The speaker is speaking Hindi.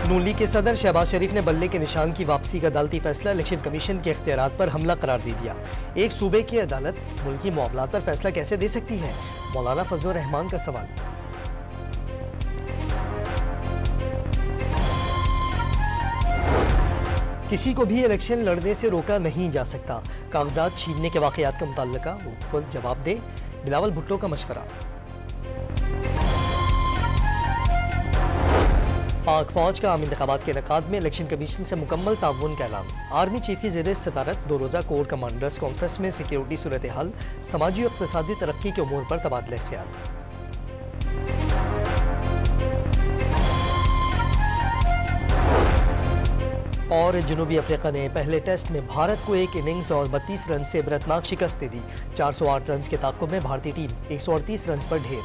नून लीग के सदर शहबाज शरीफ ने बल्ले के निशान की वापसी का अदालती फैसला इलेक्शन कमीशन के इख्तियारात पर हमला करार दे दिया। एक सूबे की अदालत मुल्की मामलात पर फैसला कैसे दे सकती है? मौलाना फजलुर रहमान का सवाल। किसी को भी इलेक्शन लड़ने से रोका नहीं जा सकता। कागजात छीनने के वाकयात का मुतल्लिका वो खुद जवाब दे, बिलावल भुट्टो का मशवरा। पाक फौज का आम इंतखाबात के इनेकाद में इलेक्शन कमीशन से मुकम्मल ताउन का ऐलान। आर्मी चीफ की ज़ेर सदारत 2 रोज़ा कोर कमांडर्स कॉन्फ्रेंस में सिक्योरिटी सूरत हाल, समाजी और इक़्तिसादी तरक्की के उमूर पर तबादला ख्याल। और जनूबी अफ्रीका ने पहले टेस्ट में भारत को 1 इनिंग्स और 32 रन से इबरतनाक शिकस्त दे दी। 408 रन के ताक़ुब में भारतीय टीम 138 रन पर ढेर।